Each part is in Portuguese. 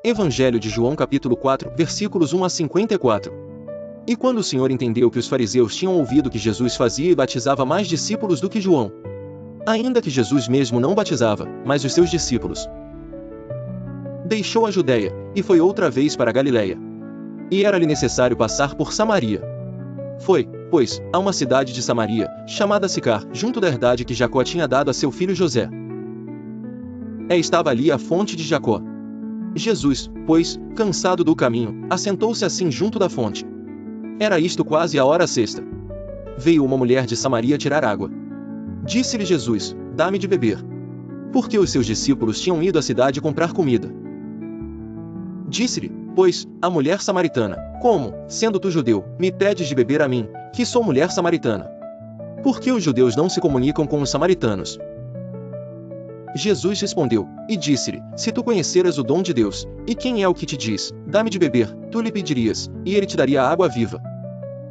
Evangelho de João capítulo 4, versículos 1 a 54. E quando o Senhor entendeu que os fariseus tinham ouvido que Jesus fazia e batizava mais discípulos do que João, ainda que Jesus mesmo não batizava, mas os seus discípulos, deixou a Judeia, e foi outra vez para a Galileia. E era-lhe necessário passar por Samaria. Foi, pois, a uma cidade de Samaria, chamada Sicar, junto da herdade que Jacó tinha dado a seu filho José. Estava ali a fonte de Jacó. Jesus, pois, cansado do caminho, assentou-se assim junto da fonte. Era isto quase a hora sexta. Veio uma mulher de Samaria tirar água. Disse-lhe Jesus: dá-me de beber. Porque os seus discípulos tinham ido à cidade comprar comida. Disse-lhe, pois, a mulher samaritana: como, sendo tu judeu, me pedes de beber a mim, que sou mulher samaritana? Porque os judeus não se comunicam com os samaritanos. Jesus respondeu, e disse-lhe: se tu conheceras o dom de Deus, e quem é o que te diz, dá-me de beber, tu lhe pedirias, e ele te daria a água viva.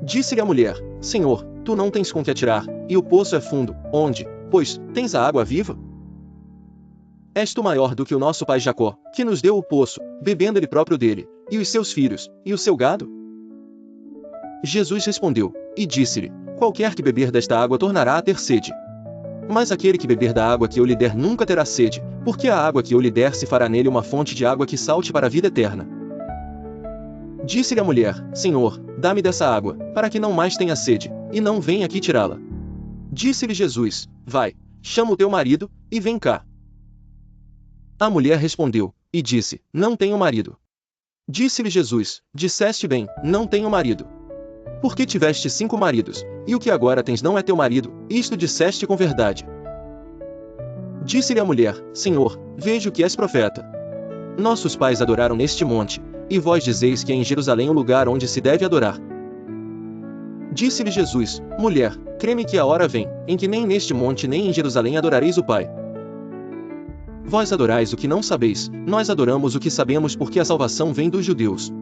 Disse-lhe a mulher: Senhor, tu não tens com que atirar, e o poço é fundo, onde, pois, tens a água viva? És tu maior do que o nosso pai Jacó, que nos deu o poço, bebendo ele próprio dele, e os seus filhos, e o seu gado? Jesus respondeu, e disse-lhe: qualquer que beber desta água tornará a ter sede. Mas aquele que beber da água que eu lhe der nunca terá sede, porque a água que eu lhe der se fará nele uma fonte de água que salte para a vida eterna. Disse-lhe a mulher: Senhor, dá-me dessa água, para que não mais tenha sede, e não venha aqui tirá-la. Disse-lhe Jesus: vai, chama o teu marido, e vem cá. A mulher respondeu, e disse: não tenho marido. Disse-lhe Jesus: disseste bem, não tenho marido. Porque tiveste 5 maridos, e o que agora tens não é teu marido, isto disseste com verdade. Disse-lhe a mulher: Senhor, vejo que és profeta. Nossos pais adoraram neste monte, e vós dizeis que é em Jerusalém o lugar onde se deve adorar. Disse-lhe Jesus: mulher, crê-me que a hora vem, em que nem neste monte nem em Jerusalém adorareis o Pai. Vós adorais o que não sabeis, nós adoramos o que sabemos, porque a salvação vem dos judeus.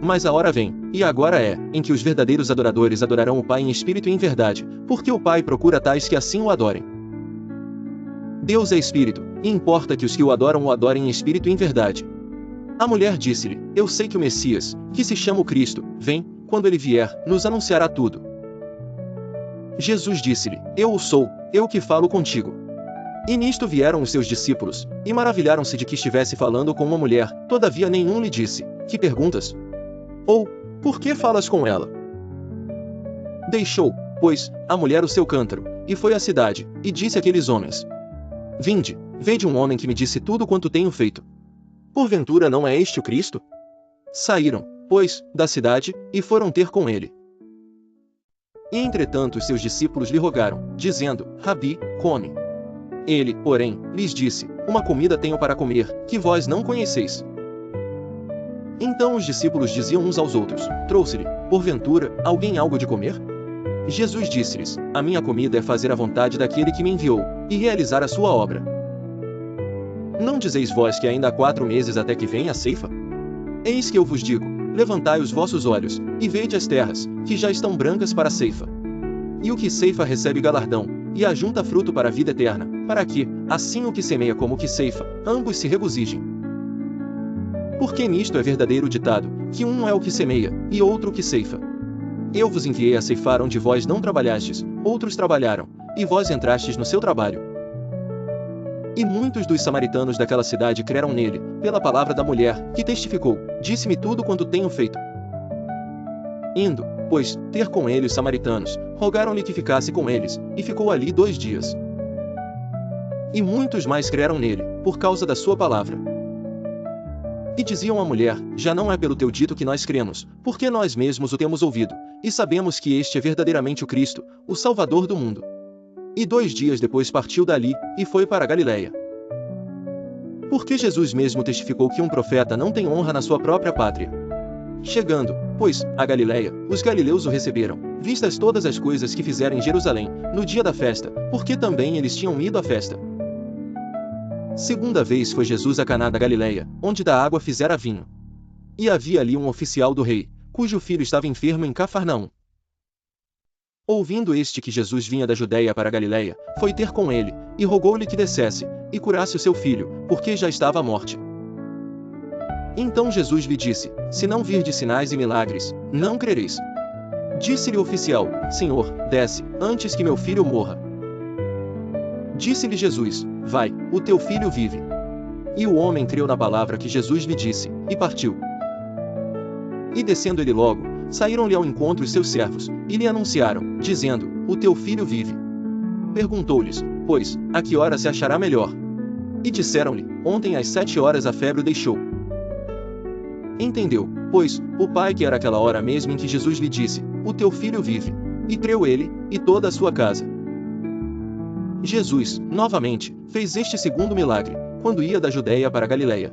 Mas a hora vem, e agora é, em que os verdadeiros adoradores adorarão o Pai em espírito e em verdade, porque o Pai procura tais que assim o adorem. Deus é espírito, e importa que os que o adorem em espírito e em verdade. A mulher disse-lhe: eu sei que o Messias, que se chama o Cristo, vem, quando ele vier, nos anunciará tudo. Jesus disse-lhe: eu o sou, eu que falo contigo. E nisto vieram os seus discípulos, e maravilharam-se de que estivesse falando com uma mulher, todavia nenhum lhe disse: que perguntas? Ou, por que falas com ela? Deixou, pois, a mulher o seu cântaro, e foi à cidade, e disse àqueles homens: vinde, vede um homem que me disse tudo quanto tenho feito. Porventura não é este o Cristo? Saíram, pois, da cidade, e foram ter com ele. E entretanto os seus discípulos lhe rogaram, dizendo: Rabi, come. Ele, porém, lhes disse: uma comida tenho para comer, que vós não conheceis. Então os discípulos diziam uns aos outros: trouxe-lhe, porventura, alguém algo de comer? Jesus disse-lhes: a minha comida é fazer a vontade daquele que me enviou, e realizar a sua obra. Não dizeis vós que ainda há 4 meses até que venha a ceifa? Eis que eu vos digo: levantai os vossos olhos, e vede as terras, que já estão brancas para a ceifa. E o que ceifa recebe galardão, e ajunta fruto para a vida eterna, para que, assim o que semeia como o que ceifa, ambos se regozijem. Porque nisto é verdadeiro o ditado, que um é o que semeia, e outro o que ceifa. Eu vos enviei a ceifar onde vós não trabalhastes, outros trabalharam, e vós entrastes no seu trabalho. E muitos dos samaritanos daquela cidade creram nele, pela palavra da mulher, que testificou: disse-me tudo quanto tenho feito. Indo, pois, ter com ele os samaritanos, rogaram-lhe que ficasse com eles, e ficou ali 2 dias. E muitos mais creram nele, por causa da sua palavra. E diziam à mulher: já não é pelo teu dito que nós cremos, porque nós mesmos o temos ouvido, e sabemos que este é verdadeiramente o Cristo, o Salvador do mundo. E 2 dias depois partiu dali, e foi para a Galileia. Porque Jesus mesmo testificou que um profeta não tem honra na sua própria pátria. Chegando, pois, a Galileia, os galileus o receberam, vistas todas as coisas que fizeram em Jerusalém, no dia da festa, porque também eles tinham ido à festa. Segunda vez foi Jesus a Caná da Galileia, onde da água fizera vinho. E havia ali um oficial do rei, cujo filho estava enfermo em Cafarnaum. Ouvindo este que Jesus vinha da Judeia para a Galileia, foi ter com ele, e rogou-lhe que descesse, e curasse o seu filho, porque já estava à morte. Então Jesus lhe disse: Se não virdes sinais e milagres, não crereis. Disse-lhe o oficial: Senhor, desce, antes que meu filho morra. Disse-lhe Jesus: Vai, o teu filho vive. E o homem creu na palavra que Jesus lhe disse, e partiu. E descendo ele logo, saíram-lhe ao encontro os seus servos, e lhe anunciaram, dizendo: O teu filho vive. Perguntou-lhes, pois, a que hora se achará melhor? E disseram-lhe: Ontem às 7 horas a febre o deixou. Entendeu, pois, o pai que era aquela hora mesmo em que Jesus lhe disse: O teu filho vive. E creu ele, e toda a sua casa. Jesus, novamente, fez este segundo milagre, quando ia da Judeia para a Galileia.